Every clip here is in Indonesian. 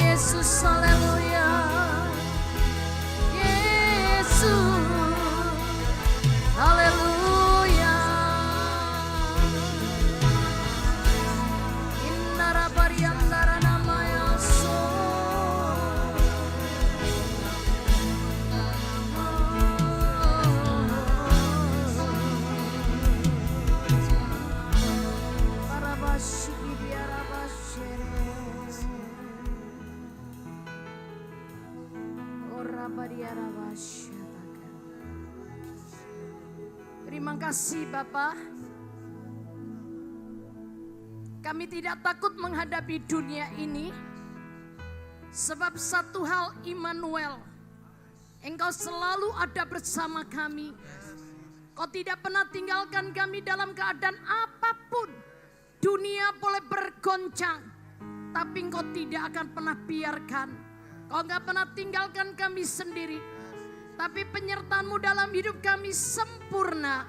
Yesus, haleluya. Yesus, haleluya. Innara bariyandara namaya so. Parabashi biarabashere. Terima kasih Bapa. Kami tidak takut menghadapi dunia ini, sebab satu hal Immanuel, Engkau selalu ada bersama kami. Kau tidak pernah tinggalkan kami dalam keadaan apapun. Dunia boleh bergoncang, tapi Engkau tidak akan pernah biarkan. Kau gak pernah tinggalkan kami sendiri. Tapi penyertaan-Mu dalam hidup kami sempurna.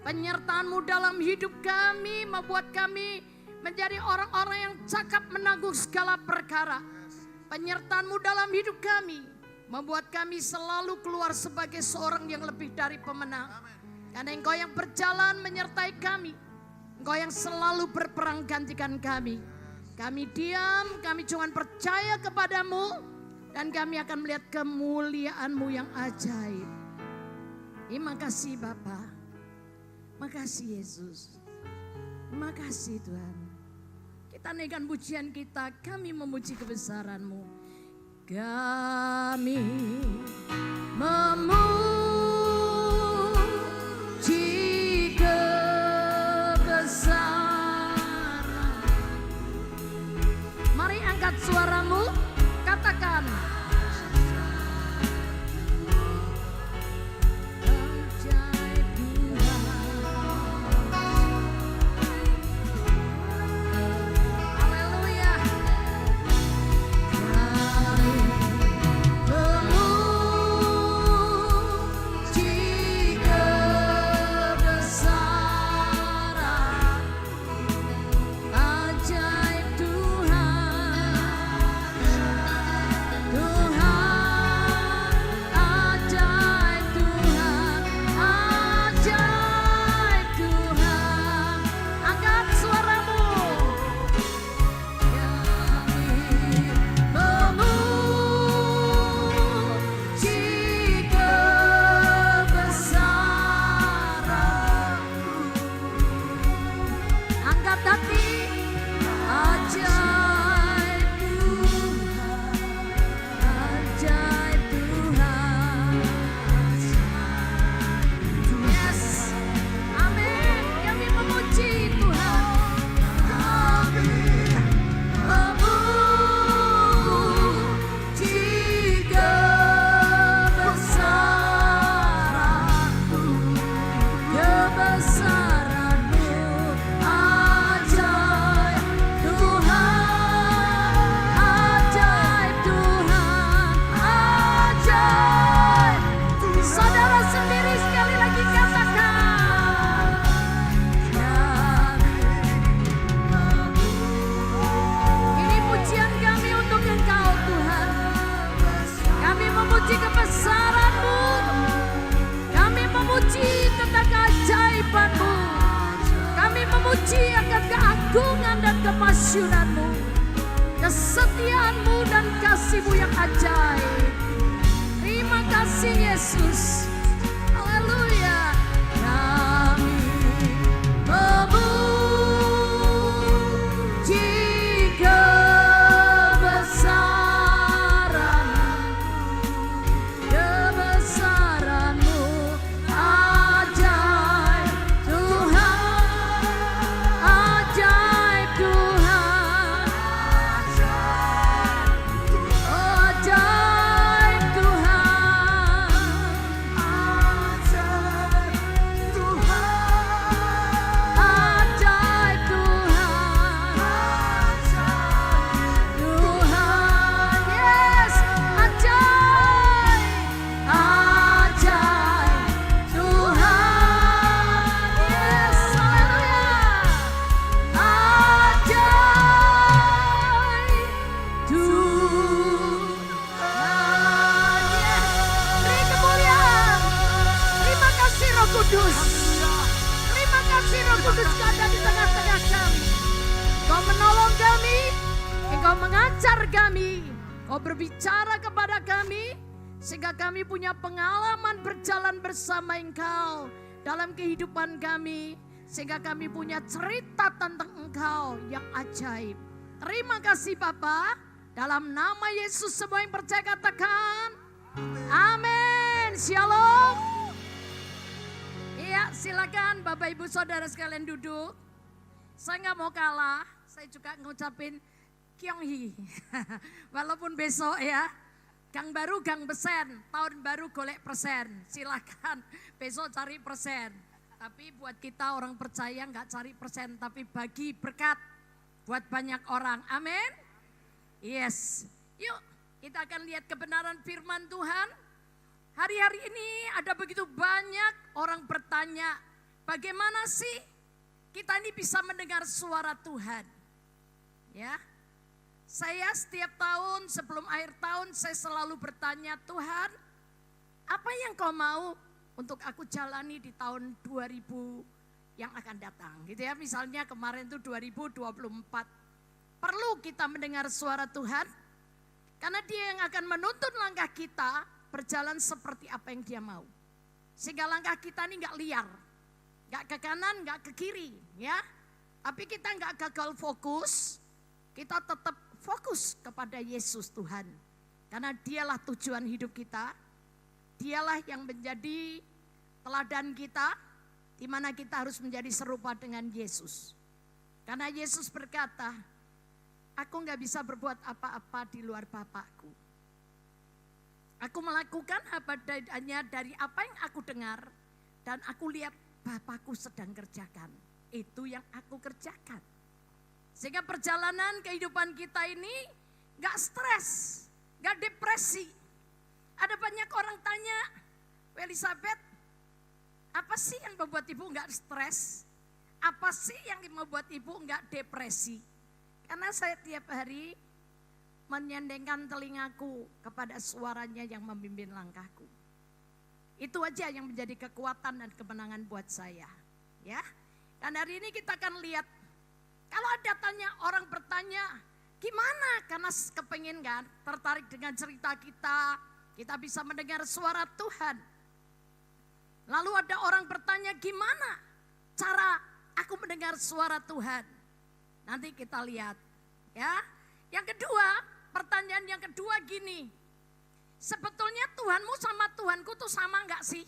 Penyertaan-Mu dalam hidup kami membuat kami menjadi orang-orang yang cakap menanggung segala perkara. Penyertaan-Mu dalam hidup kami membuat kami selalu keluar sebagai seorang yang lebih dari pemenang. Karena Engkau yang berjalan menyertai kami. Engkau yang selalu berperang gantikan kami. Kami diam, kami cuma percaya kepadamu. Dan kami akan melihat kemuliaan-Mu yang ajaib. Terima kasih Bapa. Makasih Yesus. Terima kasih Tuhan. Kita naikkan pujian kita. Kami memuji kebesaran-Mu. Kami memuji kebesaran. Mari angkat suaramu. Katakan. Ajaib Tuhan. Haleluya. Kami memuji kebesaran. Ajaib Tuhan. memuji akan keagungan dan kemasyuran-Mu, kesetiaan-Mu dan kasih-Mu yang ajaib. Terima kasih Yesus. Haleluya. Kami memuji kebesaran-Mu, kebesaran-Mu. Engkau mengajar kami, Engkau berbicara kepada kami, sehingga kami punya pengalaman berjalan bersama Engkau dalam kehidupan kami, sehingga kami punya cerita tentang Engkau yang ajaib. Terima kasih Bapa, dalam nama Yesus semua yang percaya katakan, amin. Shalom. Iya, silakan Bapak Ibu Saudara sekalian duduk. Saya nggak mau kalah, saya juga ngucapin Kyonghi. Walaupun besok ya, gang baru gang besen, tahun baru golek persen. Silakan besok cari persen. Tapi buat kita orang percaya nggak cari persen, tapi bagi berkat buat banyak orang. Amin. Yes. Yuk kita akan lihat kebenaran firman Tuhan. Hari-hari ini ada begitu banyak orang bertanya, bagaimana sih kita ini bisa mendengar suara Tuhan? Ya, saya setiap tahun sebelum akhir tahun saya selalu bertanya, Tuhan, apa yang kau mau untuk aku jalani di tahun 2000 yang akan datang? Gitu ya, misalnya kemarin itu 2024. Perlu kita mendengar suara Tuhan, karena Dia yang akan menuntun langkah kita berjalan seperti apa yang Dia mau. Sehingga langkah kita ini gak liar, gak ke kanan, gak ke kiri, ya. Tapi kita gak gagal fokus, kita tetap fokus kepada Yesus Tuhan. Karena Dialah tujuan hidup kita, Dialah yang menjadi teladan kita, di mana kita harus menjadi serupa dengan Yesus. Karena Yesus berkata, aku gak bisa berbuat apa-apa di luar Bapakku. Aku melakukan apa adanya dari apa yang aku dengar, dan aku lihat Bapakku sedang kerjakan. Itu yang aku kerjakan. Sehingga perjalanan kehidupan kita ini gak stres, gak depresi. Ada banyak orang tanya, Elizabeth, apa sih yang membuat ibu gak stres? Apa sih yang membuat ibu gak depresi? Karena saya tiap hari menyendengkan telingaku kepada suaranya yang memimpin langkahku. Itu aja yang menjadi kekuatan dan kemenangan buat saya. Ya, dan hari ini kita akan lihat, kalau ada orang bertanya, gimana? Karena kepengen kan, tertarik dengan cerita kita bisa mendengar suara Tuhan. Lalu ada orang bertanya, gimana cara aku mendengar suara Tuhan? Nanti kita lihat, ya. Yang kedua, pertanyaan yang kedua gini, sebetulnya Tuhanmu sama Tuhanku tuh sama enggak sih?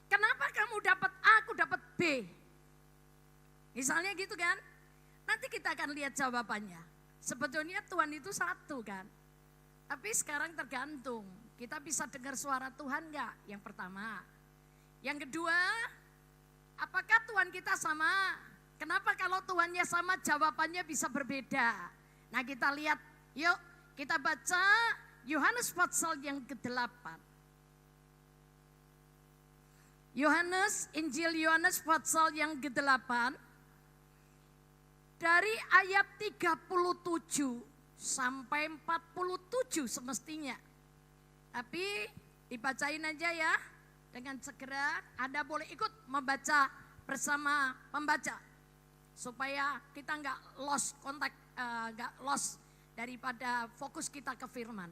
Kenapa kamu dapat A, aku dapat B? Misalnya gitu kan? Nanti kita akan lihat jawabannya. Sebetulnya Tuhan itu satu kan? Tapi sekarang tergantung, kita bisa dengar suara Tuhan enggak? Yang pertama. Yang kedua, apakah Tuhan kita sama? Kenapa kalau Tuhannya sama jawabannya bisa berbeda? Nah kita lihat, yuk kita baca Yohanes pasal yang ke-8. Injil Yohanes pasal yang ke-8. Dari ayat 37 sampai 47 semestinya. Tapi dibacain aja ya, dengan segera Anda boleh ikut membaca bersama pembaca. Supaya kita nggak lost kontak, nggak lost daripada fokus kita ke firman.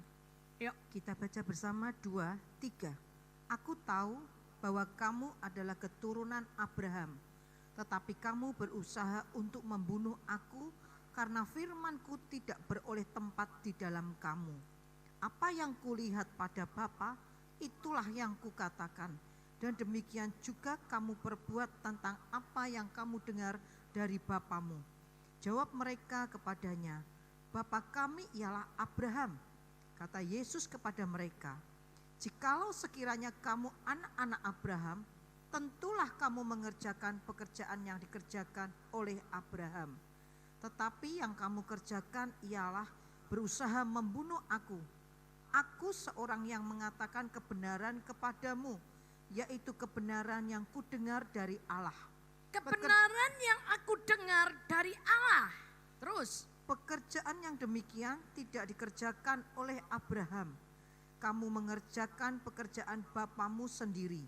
Yuk kita baca bersama 2, 3. Aku tahu bahwa kamu adalah keturunan Abraham, tetapi kamu berusaha untuk membunuh aku karena firmanku tidak beroleh tempat di dalam kamu. Apa yang kulihat pada Bapa, itulah yang kukatakan, dan demikian juga kamu perbuat tentang apa yang kamu dengar dari bapamu. Jawab mereka kepadanya, Bapa kami ialah Abraham. Kata Yesus kepada mereka, jikalau sekiranya kamu anak-anak Abraham, tentulah kamu mengerjakan pekerjaan yang dikerjakan oleh Abraham. Tetapi yang kamu kerjakan ialah berusaha membunuh aku. Aku seorang yang mengatakan kebenaran kepadamu, yaitu kebenaran yang kudengar dari Allah. Kebenaran yang aku dengar dari Allah. Terus, pekerjaan yang demikian tidak dikerjakan oleh Abraham. Kamu mengerjakan pekerjaan bapamu sendiri.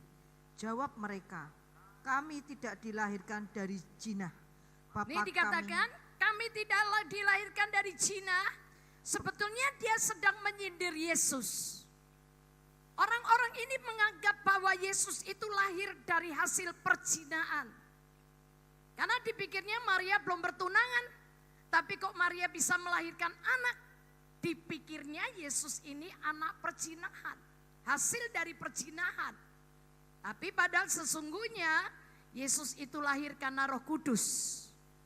Jawab mereka, kami tidak dilahirkan dari jinah. Ini dikatakan kami tidaklah dilahirkan dari zina, sebetulnya dia sedang menyindir Yesus. Orang-orang ini menganggap bahwa Yesus itu lahir dari hasil perzinahan. Karena dipikirnya Maria belum bertunangan, tapi kok Maria bisa melahirkan anak? Dipikirnya Yesus ini anak perzinahan, hasil dari perzinahan. Tapi padahal sesungguhnya Yesus itu lahir karena Roh Kudus.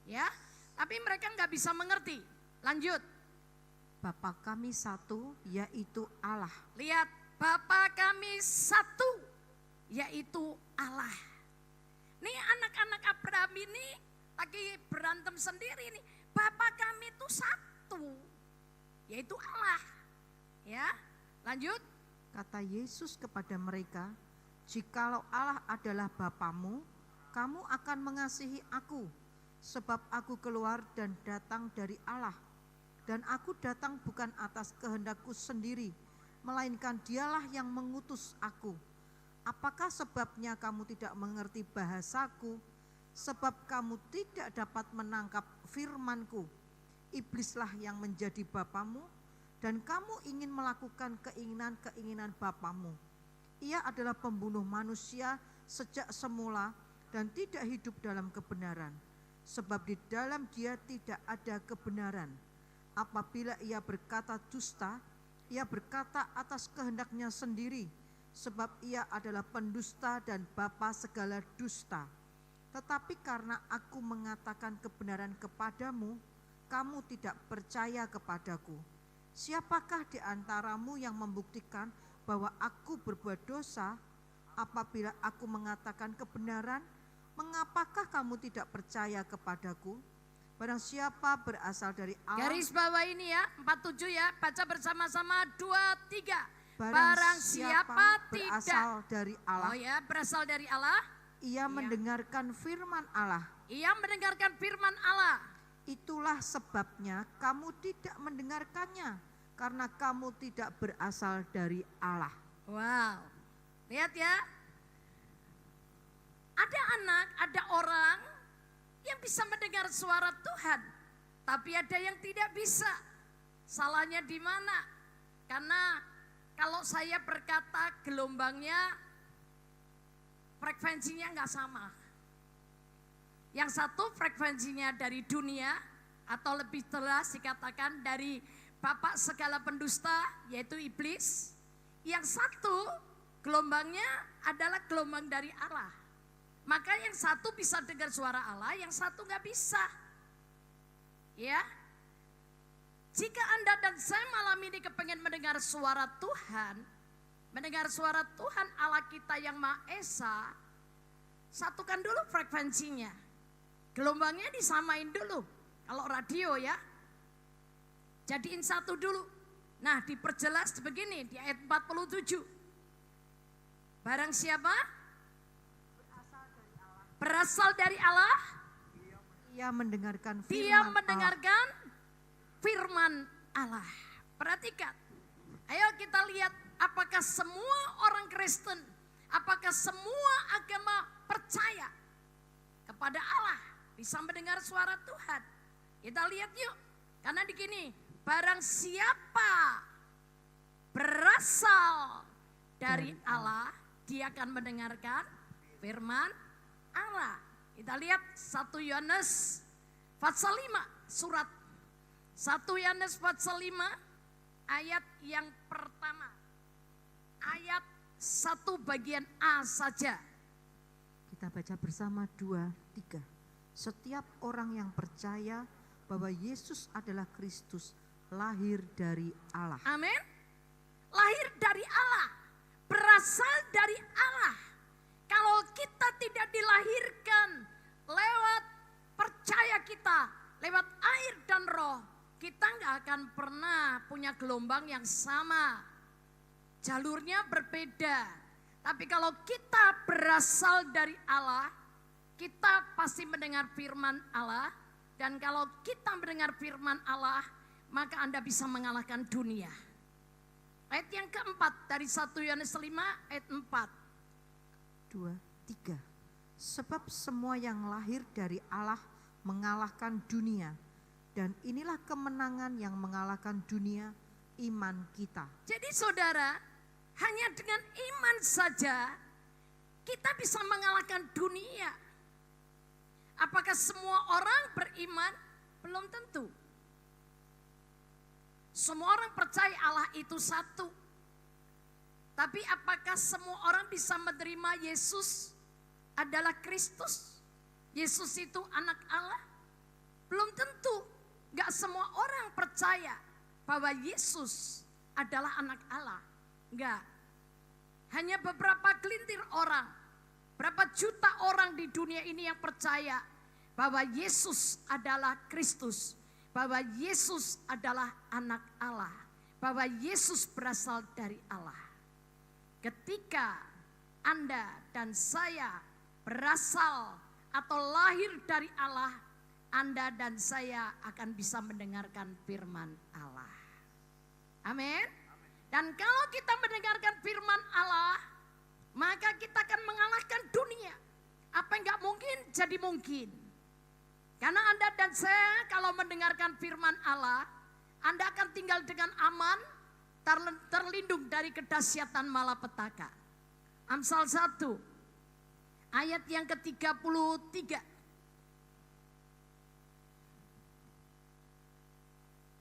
Ya, tapi mereka nggak bisa mengerti. Lanjut. Bapa kami satu, yaitu Allah. Lihat, Bapa kami satu, yaitu Allah. Nih anak-anak Abraham ini lagi berantem sendiri nih. Bapa kami itu satu, yaitu Allah. Ya, lanjut. Kata Yesus kepada mereka, jikalau Allah adalah Bapamu, kamu akan mengasihi aku, sebab aku keluar dan datang dari Allah. Dan aku datang bukan atas kehendakku sendiri, melainkan dialah yang mengutus aku. Apakah sebabnya kamu tidak mengerti bahasaku? Sebab kamu tidak dapat menangkap firmanku. Iblislah yang menjadi bapamu, dan kamu ingin melakukan keinginan-keinginan bapamu. Ia adalah pembunuh manusia sejak semula dan tidak hidup dalam kebenaran. Sebab di dalam dia tidak ada kebenaran. Apabila ia berkata dusta, ia berkata atas kehendaknya sendiri, sebab ia adalah pendusta dan bapa segala dusta. Tetapi karena aku mengatakan kebenaran kepadamu, kamu tidak percaya kepadaku. Siapakah di antaramu yang membuktikan bahwa aku berbuat dosa? Apabila aku mengatakan kebenaran, mengapakah kamu tidak percaya kepadaku? Barang siapa berasal dari Allah. Garis bawah ini ya, 47 ya, baca bersama-sama 2, 3. Barang siapa berasal dari Allah. Oh ya, berasal dari Allah. Ia mendengarkan firman Allah. Ia mendengarkan firman Allah. Itulah sebabnya kamu tidak mendengarkannya, karena kamu tidak berasal dari Allah. Wow, lihat ya. Ada anak, ada orang yang bisa mendengar suara Tuhan, tapi ada yang tidak bisa. Salahnya di mana? Karena kalau saya berkata gelombangnya, frekuensinya nggak sama. Yang satu frekuensinya dari dunia, atau lebih jelas dikatakan dari bapak segala pendusta, yaitu iblis. Yang satu gelombangnya adalah gelombang dari Allah. Maka yang satu bisa dengar suara Allah, yang satu nggak bisa. Ya, jika Anda dan saya malam ini kepengen mendengar suara Tuhan, mendengar suara Tuhan Allah kita yang Maha Esa, satukan dulu frekuensinya. Gelombangnya disamain dulu. Kalau radio ya, jadiin satu dulu. Nah, diperjelas begini di ayat 47. Barang siapa berasal dari Allah, Ia mendengarkan firman dia mendengarkan firman Allah. Perhatikan. Ayo kita lihat apakah semua orang Kristen, apakah semua agama percaya kepada Allah, bisa mendengar suara Tuhan. Kita lihat yuk. Karena di sini, barang siapa berasal dari Allah, dia akan mendengarkan firman Allah. Kita lihat 1 Yohanes pasal 5, surat 1 Yohanes pasal 5 ayat yang pertama. Ayat 1 bagian A saja. Kita baca bersama 2, 3. Setiap orang yang percaya bahwa Yesus adalah Kristus lahir dari Allah. Amin. Lahir dari Allah, berasal dari Allah. Kalau kita tidak dilahirkan lewat percaya kita, lewat air dan roh, kita nggak akan pernah punya gelombang yang sama. Jalurnya berbeda. Tapi kalau kita berasal dari Allah, kita pasti mendengar firman Allah. Dan kalau kita mendengar firman Allah, maka Anda bisa mengalahkan dunia. Ayat yang keempat dari 1 Yohanes 5 ayat 4. 2, 3. Sebab semua yang lahir dari Allah mengalahkan dunia, Dan inilah kemenangan yang mengalahkan dunia, iman kita. Jadi saudara, hanya dengan iman saja kita bisa mengalahkan dunia. Apakah semua orang beriman? Belum tentu. Semua orang percaya Allah itu satu. Tapi apakah semua orang bisa menerima Yesus adalah Kristus? Yesus itu anak Allah? Belum tentu. Gak semua orang percaya bahwa Yesus adalah anak Allah. Enggak. Hanya beberapa gelintir orang, berapa juta orang di dunia ini yang percaya bahwa Yesus adalah Kristus, bahwa Yesus adalah anak Allah, bahwa Yesus berasal dari Allah. Ketika Anda dan saya berasal atau lahir dari Allah, Anda dan saya akan bisa mendengarkan firman Allah. Amin. Dan kalau kita mendengarkan firman Allah, maka kita akan mengalahkan dunia. Apa yang gak mungkin jadi mungkin. Karena Anda dan saya kalau mendengarkan firman Allah, Anda akan tinggal dengan aman, terlindung dari kedahsyatan malapetaka. Amsal 1, ayat yang ke-33.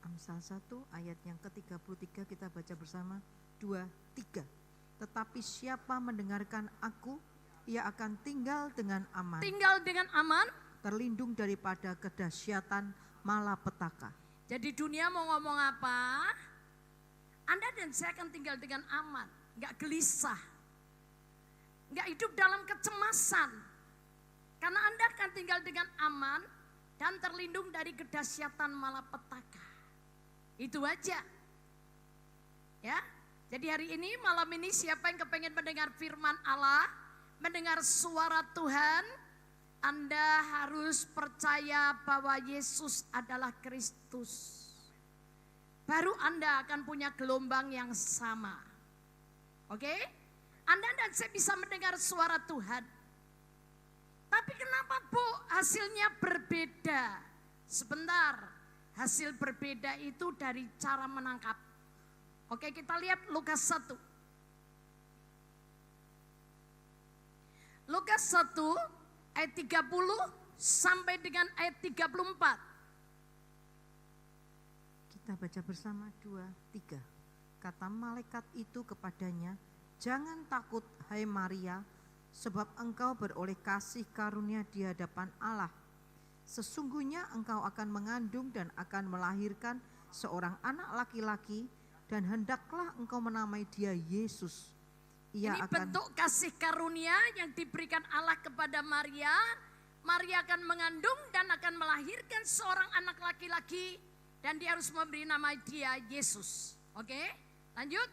Amsal 1 ayat yang ke-33 kita baca bersama 2, 3. Tetapi siapa mendengarkan aku, ia akan tinggal dengan aman. Tinggal dengan aman. Terlindung daripada kedahsyatan malapetaka. Jadi dunia mau ngomong apa? Anda dan saya akan tinggal dengan aman. Gak gelisah. Gak hidup dalam kecemasan. Karena Anda akan tinggal dengan aman dan terlindung dari kedahsyatan malapetaka. Itu aja. Ya. Jadi hari ini, malam ini siapa yang kepengen mendengar firman Allah, mendengar suara Tuhan, Anda harus percaya bahwa Yesus adalah Kristus. Baru Anda akan punya gelombang yang sama. Oke? Anda dan saya bisa mendengar suara Tuhan. Tapi kenapa Bu hasilnya berbeda? Sebentar, hasil berbeda itu dari cara menangkap. Oke, kita lihat Lukas 1. Lukas 1 ayat 30 sampai dengan ayat 34. Kita baca bersama 2, 3. Kata malaikat itu kepadanya, jangan takut hai Maria, sebab engkau beroleh kasih karunia di hadapan Allah. Sesungguhnya engkau akan mengandung dan akan melahirkan seorang anak laki-laki, dan hendaklah engkau menamai dia Yesus. Ini bentuk kasih karunia yang diberikan Allah kepada Maria. Maria akan mengandung dan akan melahirkan seorang anak laki-laki, dan dia harus memberi nama dia Yesus. Oke, lanjut.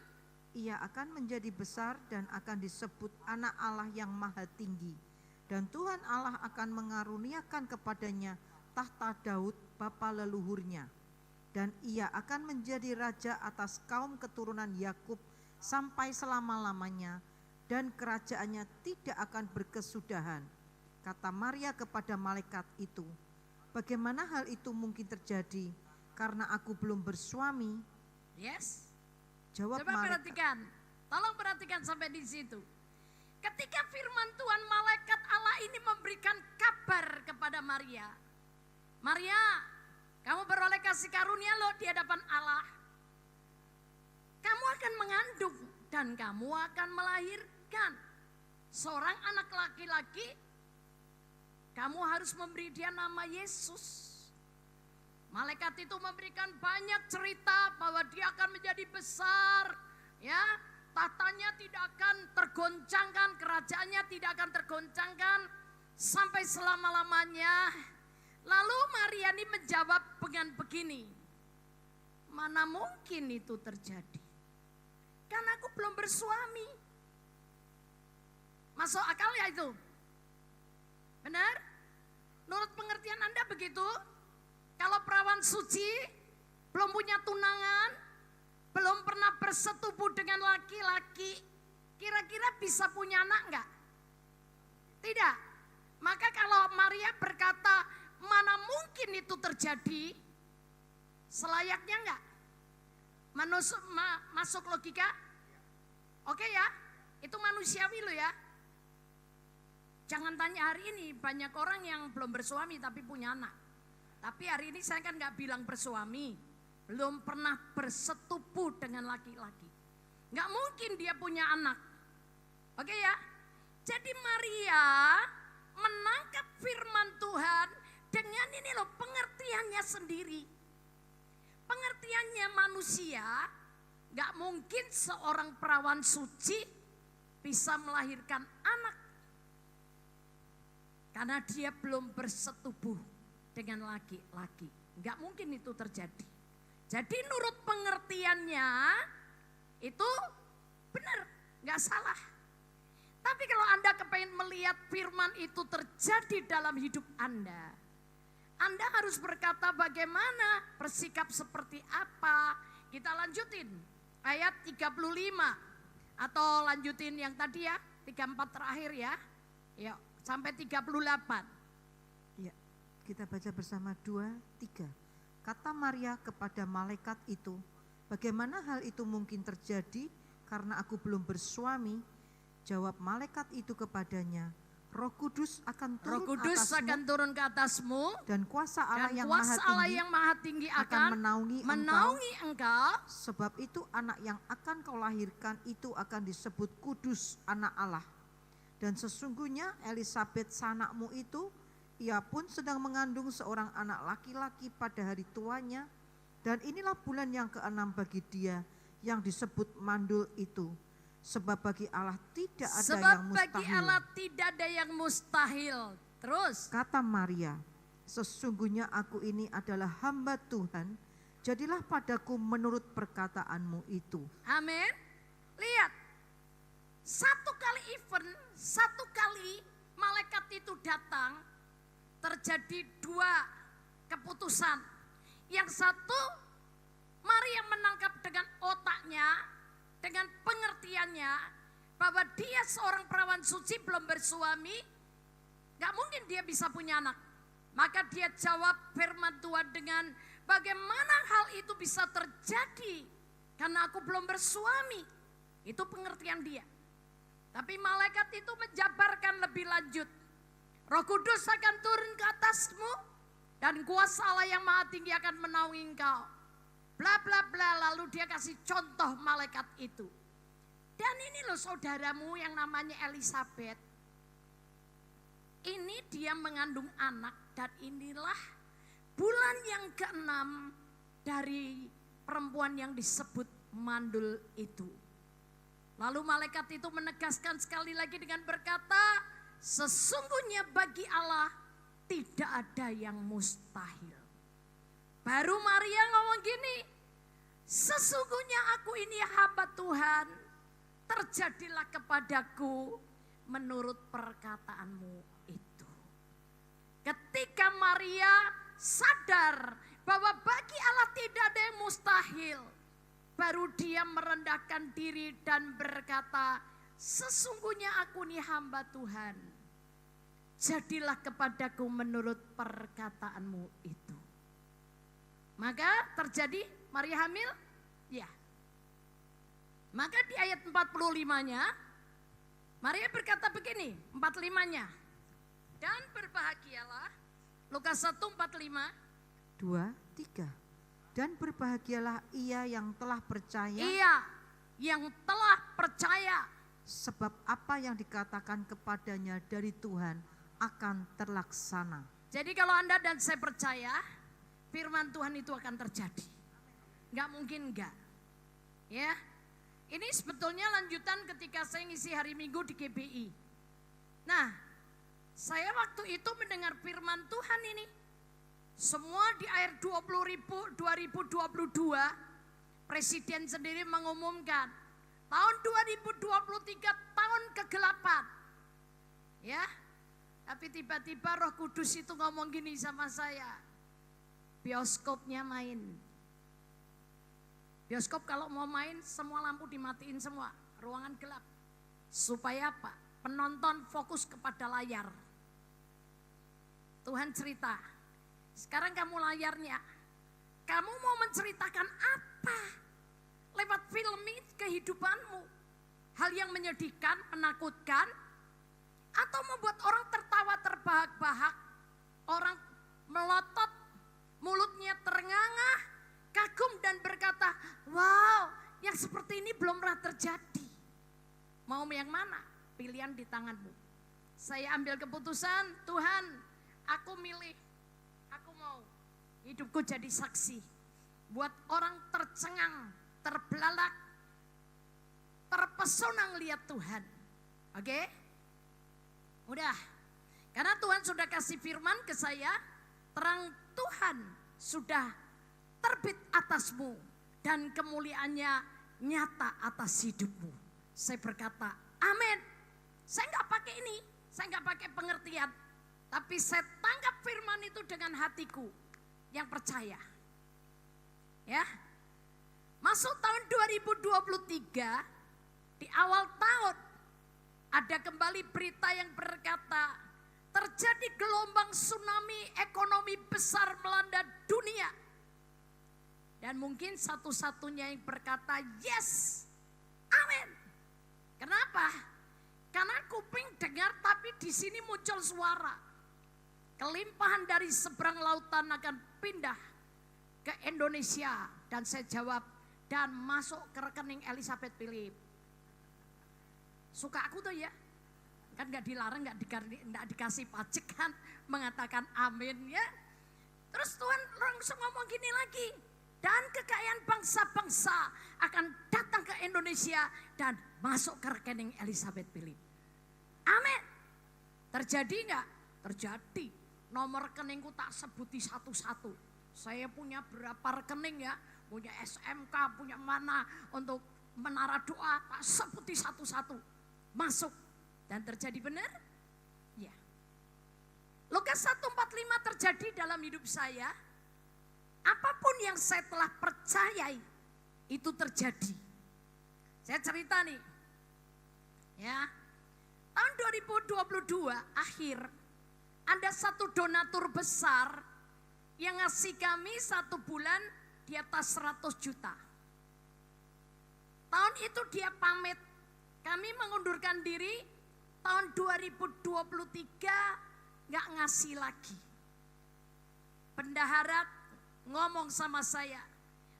Ia akan menjadi besar dan akan disebut anak Allah yang maha tinggi. Dan Tuhan Allah akan mengaruniakan kepadanya tahta Daud bapa leluhurnya. Dan ia akan menjadi raja atas kaum keturunan Yakub sampai selama-lamanya, dan kerajaannya tidak akan berkesudahan. Kata Maria kepada malaikat itu, bagaimana hal itu mungkin terjadi karena aku belum bersuami? Yes. Jawab Coba malaikat. perhatikan, tolong perhatikan sampai di situ. Ketika firman Tuhan, malaikat Allah ini memberikan kabar kepada Maria. Maria, kamu beroleh kasih karunia loh di hadapan Allah. Kamu akan mengandung dan kamu akan melahirkan seorang anak laki-laki. Kamu harus memberi dia nama Yesus. Malaikat itu memberikan banyak cerita bahwa dia akan menjadi besar, ya. Tahtanya tidak akan tergoncangkan, kerajaannya tidak akan tergoncangkan sampai selama-lamanya. Lalu Maria ini menjawab dengan begini, mana mungkin itu terjadi? Karena aku belum bersuami. Masuk akal ya itu? Benar? Menurut pengertian Anda begitu? Kalau perawan suci, belum punya tunangan, belum pernah bersetubuh dengan laki-laki, kira-kira bisa punya anak enggak? Tidak. Maka kalau Maria berkata, mana mungkin itu terjadi? Selayaknya enggak? Masuk logika? Oke ya, itu manusiawi loh ya. Jangan tanya hari ini, banyak orang yang belum bersuami tapi punya anak. Tapi hari ini saya kan gak bilang bersuami, belum pernah bersetubuh dengan laki-laki. Gak mungkin dia punya anak. Oke ya, jadi Maria menangkap firman Tuhan dengan ini loh pengertiannya sendiri. Pengertiannya manusia, gak mungkin seorang perawan suci bisa melahirkan anak. Karena dia belum bersetubuh dengan laki-laki. Gak mungkin itu terjadi. Jadi nurut pengertiannya itu benar, gak salah. Tapi kalau Anda kepengen melihat firman itu terjadi dalam hidup Anda harus berkata bagaimana, bersikap seperti apa. Kita lanjutin ayat 35 atau lanjutin yang tadi ya, 34 terakhir ya. Yuk, sampai 38. Ya, kita baca bersama 2, 3. Kata Maria kepada malaikat itu, bagaimana hal itu mungkin terjadi karena aku belum bersuami? Jawab malaikat itu kepadanya, Roh Kudus akan turun ke atasmu dan kuasa Allah yang Maha Tinggi akan menaungi engkau. Sebab itu anak yang akan kau lahirkan itu akan disebut kudus, anak Allah. Dan sesungguhnya Elisabet sanakmu itu, ia pun sedang mengandung seorang anak laki-laki pada hari tuanya. Dan inilah bulan yang ke-6 bagi dia yang disebut mandul itu. Sebab bagi Allah tidak ada yang mustahil. Terus kata Maria, sesungguhnya aku ini adalah hamba Tuhan, jadilah padaku menurut perkataanmu itu. Amin. Lihat, satu kali malaikat itu datang, terjadi 2 keputusan. Yang satu, Maria menangkap dengan otaknya, dengan pengertiannya bahwa dia seorang perawan suci belum bersuami, gak mungkin dia bisa punya anak. Maka dia jawab firman Tuhan dengan bagaimana hal itu bisa terjadi karena aku belum bersuami. Itu pengertian dia. Tapi malaikat itu menjabarkan lebih lanjut. Roh Kudus akan turun ke atasmu dan kuasa Allah yang Maha Tinggi akan menaungi engkau. Bla bla bla, lalu dia kasih contoh malaikat itu. Dan ini loh saudaramu yang namanya Elisabet. Ini dia mengandung anak dan inilah bulan yang ke-6 dari perempuan yang disebut mandul itu. Lalu malaikat itu menegaskan sekali lagi dengan berkata, sesungguhnya bagi Allah tidak ada yang mustahil. Baru Maria ngomong gini, sesungguhnya aku ini hamba Tuhan, terjadilah kepadaku menurut perkataanmu itu. Ketika Maria sadar bahwa bagi Allah tidak ada yang mustahil, baru dia merendahkan diri dan berkata, sesungguhnya aku ini hamba Tuhan, jadilah kepadaku menurut perkataanmu itu. Maka terjadi Maria hamil? Ya. Maka di ayat 45-nya, Maria berkata begini, 45-nya. Dan berbahagialah, Lukas 1:45. 2, 3. Dan berbahagialah ia yang telah percaya. Ia yang telah percaya. Sebab apa yang dikatakan kepadanya dari Tuhan akan terlaksana. Jadi kalau Anda dan saya percaya, firman Tuhan itu akan terjadi. Enggak mungkin enggak. Ya. Ini sebetulnya lanjutan ketika saya ngisi hari Minggu di GBI. Nah, saya waktu itu mendengar firman Tuhan ini. Semua di akhir 2022, Presiden sendiri mengumumkan tahun 2023 tahun kegelapan. Ya. Tapi tiba-tiba Roh Kudus itu ngomong gini sama saya. Bioskopnya main. Bioskop kalau mau main semua lampu dimatiin semua, ruangan gelap. Supaya apa? Penonton fokus kepada layar. Tuhan cerita, sekarang kamu layarnya Kamu mau menceritakan apa lewat film ini kehidupanmu? Hal yang menyedihkan, menakutkan, atau membuat orang tertawa terbahak-bahak, orang melotot, mulutnya ternganga, kagum dan berkata, wow, yang seperti ini belum pernah terjadi. Mau yang mana? Pilihan di tanganmu. Saya ambil keputusan, Tuhan, aku milih, aku mau hidupku jadi saksi. Buat orang tercengang, terbelalak, terpesona ngelihat Tuhan. Oke? Udah. Karena Tuhan sudah kasih firman ke saya, terang Tuhan sudah terbit atasmu dan kemuliaannya nyata atas hidupmu. Saya berkata, amin. Saya nggak pakai ini, saya nggak pakai pengertian, tapi saya tangkap firman itu dengan hatiku yang percaya. Ya, masuk tahun 2023 di awal tahun ada kembali berita yang berkata terjadi gelombang tsunami ekonomi besar melanda dunia. Dan mungkin satu-satunya yang berkata yes, amin. Kenapa? Karena kuping dengar tapi di sini muncul suara. Kelimpahan dari seberang lautan akan pindah ke Indonesia. Dan saya jawab, dan masuk ke rekening Elizabeth Philip. Suka aku tuh ya. Kan gak dilarang, gak dikasih pajak kan. Mengatakan amin ya. Terus Tuhan langsung ngomong gini lagi. Dan kekayaan bangsa-bangsa akan datang ke Indonesia dan masuk ke rekening Elizabeth Philip. Amin. Terjadi enggak? Terjadi. Nomor rekeningku tak sebuti satu-satu. Saya punya berapa rekening ya. Punya SMK, punya mana untuk menara doa. Tak sebuti satu-satu. Masuk. Dan terjadi benar? Ya. Lukas 1:45 terjadi dalam hidup saya. Apapun yang saya telah percayai itu terjadi. Saya cerita nih. Ya. Tahun 2022 akhir ada satu donatur besar yang ngasih kami 1 bulan di atas 100 juta. Tahun itu dia pamit. Kami mengundurkan diri tahun 2023 gak ngasih lagi. Bendahara ngomong sama saya,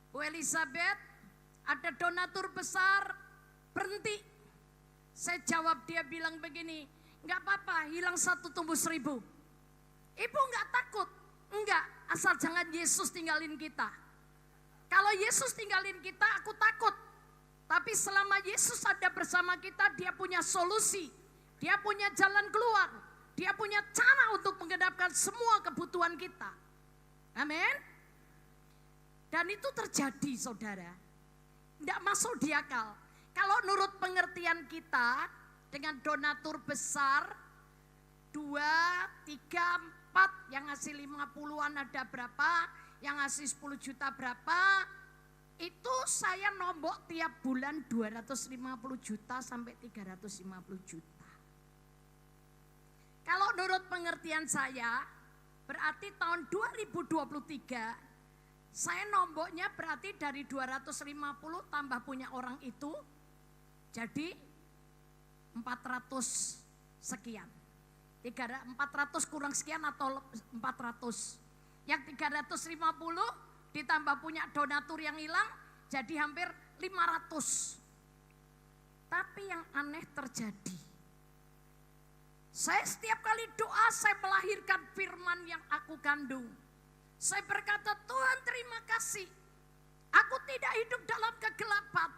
Bu Elizabeth, ada donatur besar, berhenti. Saya jawab, dia bilang begini, enggak apa-apa, hilang 1 tumbuh 1000. Ibu enggak takut? Enggak, asal jangan Yesus tinggalin kita. Kalau Yesus tinggalin kita, aku takut. Tapi selama Yesus ada bersama kita, dia punya solusi. Dia punya jalan keluar. Dia punya cara untuk menggenapkan semua kebutuhan kita. Amin. Dan itu terjadi, saudara. Tidak masuk di akal. Kalau menurut pengertian kita, dengan donatur besar, 2, 3, 4, yang ngasih 50-an ada berapa, yang ngasih 10 juta berapa, itu saya nombok tiap bulan 250 juta sampai 350 juta. Kalau menurut pengertian saya, berarti tahun 2023, saya nomboknya berarti dari 250 tambah punya orang itu jadi 400 sekian. 400 kurang sekian atau 400. Yang 350 ditambah punya donatur yang hilang jadi hampir 500. Tapi yang aneh terjadi. Saya setiap kali doa saya melahirkan firman yang aku kandung. Saya berkata, Tuhan terima kasih. Aku tidak hidup dalam kegelapan.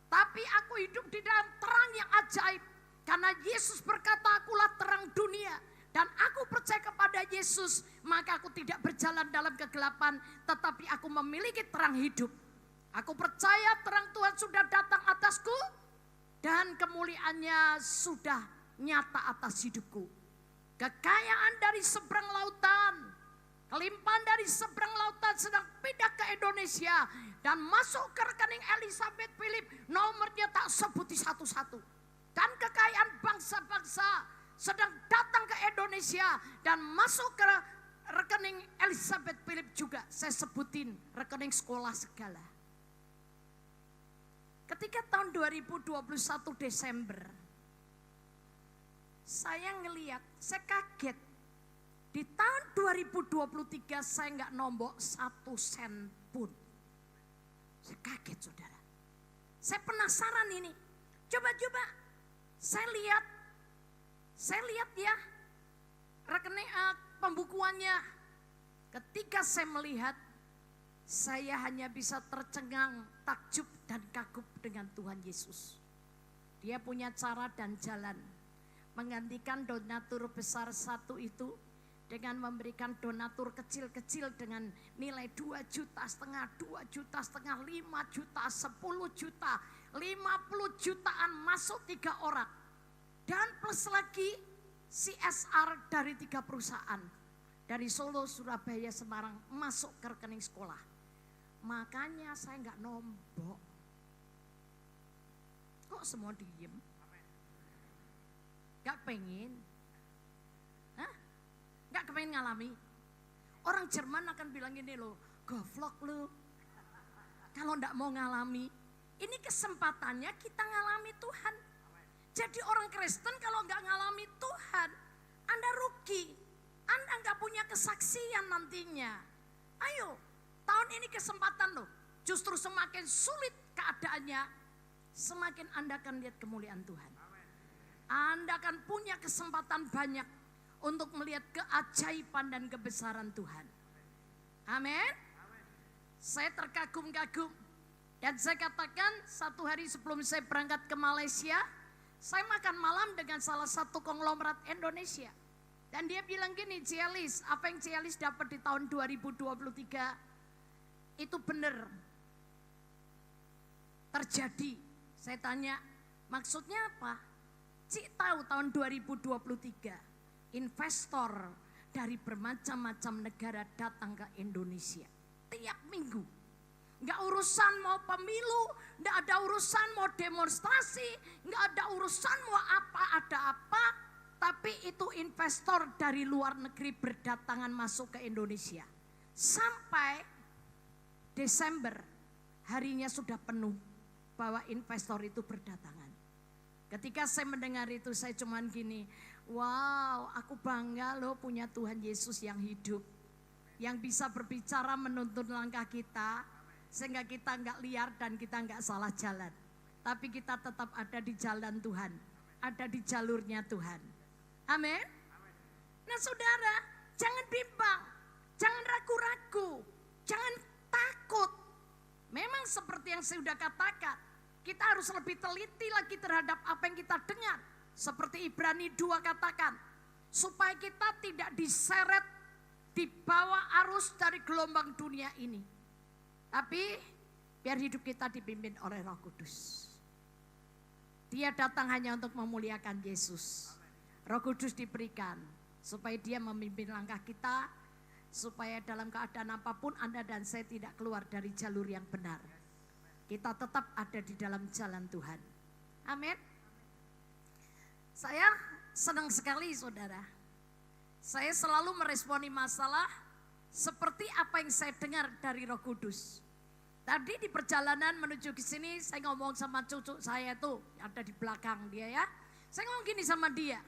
Tapi aku hidup di dalam terang yang ajaib. Karena Yesus berkata, akulah terang dunia. Dan aku percaya kepada Yesus. Maka aku tidak berjalan dalam kegelapan. Tetapi aku memiliki terang hidup. Aku percaya terang Tuhan sudah datang atasku. Dan kemuliaannya sudah nyata atas hidupku. Kekayaan dari seberang lautan. Kelimpahan dari seberang lautan sedang pindah ke Indonesia dan masuk ke rekening Elizabeth Philip, nomornya tak sebuti satu-satu. Dan kekayaan bangsa-bangsa sedang datang ke Indonesia dan masuk ke rekening Elizabeth Philip juga saya sebutin, rekening sekolah segala. Ketika tahun 2021 Desember, saya ngeliat, saya kaget. Di tahun 2023 saya nggak nombok 1 sen pun. Saya kaget saudara. Saya penasaran ini. Coba-coba saya lihat ya rekening pembukuannya. Ketika saya melihat, saya hanya bisa tercengang, takjub dan kagum dengan Tuhan Yesus. Dia punya cara dan jalan menggantikan donatur besar satu itu dengan memberikan donatur kecil-kecil dengan nilai 2,5 juta, 2,5 juta, 5 juta, 10 juta, 50 jutaan masuk 3 orang. Dan plus lagi CSR dari 3 perusahaan. Dari Solo, Surabaya, Semarang masuk ke rekening sekolah. Makanya saya nggak nombok. Kok semua diem? Gak pengen. Gak kepengen ngalami. Orang Jerman akan bilang gini loh, goblok lu. Kalau gak mau ngalami, ini kesempatannya kita ngalami Tuhan. Jadi orang Kristen kalau gak ngalami Tuhan, Anda rugi. Anda gak punya kesaksian nantinya. Ayo, tahun ini kesempatan loh. Justru semakin sulit keadaannya, semakin Anda akan lihat kemuliaan Tuhan. Anda akan punya kesempatan banyak untuk melihat keajaiban dan kebesaran Tuhan. Amin. Saya terkagum-kagum. Dan saya katakan satu hari sebelum saya berangkat ke Malaysia, saya makan malam dengan salah satu konglomerat Indonesia. Dan dia bilang gini, Cialis, apa yang Cialis dapat di tahun 2023 itu benar terjadi. Saya tanya, maksudnya apa? Cik tahu tahun 2023 investor dari bermacam-macam negara datang ke Indonesia tiap minggu. Nggak urusan mau pemilu, nggak ada urusan mau demonstrasi, nggak ada urusan mau ada apa, tapi itu investor dari luar negeri berdatangan masuk ke Indonesia. Sampai Desember harinya sudah penuh bahwa investor itu berdatangan. Ketika saya mendengar itu saya cuman gini, wow, aku bangga loh punya Tuhan Yesus yang hidup. Yang bisa berbicara menuntun langkah kita, sehingga kita enggak liar dan kita enggak salah jalan. Tapi kita tetap ada di jalan Tuhan, ada di jalurnya Tuhan. Amin. Nah saudara, jangan bimbang, jangan ragu-ragu, jangan takut. Memang seperti yang saya sudah katakan, kita harus lebih teliti lagi terhadap apa yang kita dengar. Seperti Ibrani 2 katakan, supaya kita tidak diseret di bawah arus dari gelombang dunia ini. Tapi biar hidup kita dipimpin oleh Roh Kudus. Dia datang hanya untuk memuliakan Yesus. Roh Kudus diberikan supaya dia memimpin langkah kita, supaya dalam keadaan apapun Anda dan saya tidak keluar dari jalur yang benar. Kita tetap ada di dalam jalan Tuhan. Amin. Saya senang sekali saudara. Saya selalu meresponi masalah seperti apa yang saya dengar dari Roh Kudus. Tadi di perjalanan menuju ke sini saya ngomong sama cucu saya tuh ada di belakang dia ya. Saya ngomong gini sama dia.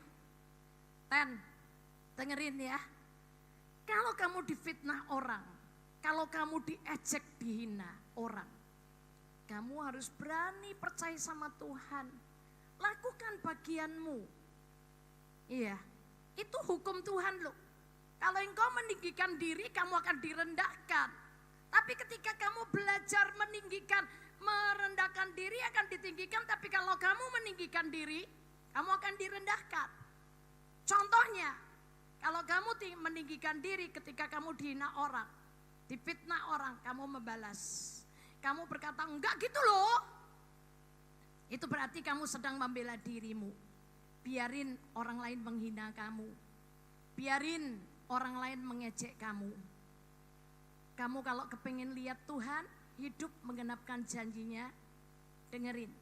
Ten, dengerin ya. Kalau kamu difitnah orang, kalau kamu diejek, dihina orang, kamu harus berani percaya sama Tuhan. Lakukan bagianmu. Iya, itu hukum Tuhan loh. Kalau engkau meninggikan diri, kamu akan direndahkan. Tapi ketika kamu belajar merendahkan diri akan ditinggikan. Tapi kalau kamu meninggikan diri, kamu akan direndahkan. Contohnya, kalau kamu meninggikan diri ketika kamu dihina orang, difitnah orang, kamu membalas. Kamu berkata, enggak gitu loh. Itu berarti kamu sedang membela dirimu. Biarin orang lain menghina kamu. Biarin orang lain mengejek kamu. Kamu kalau kepingin lihat Tuhan hidup menggenapkan janjinya, dengerin.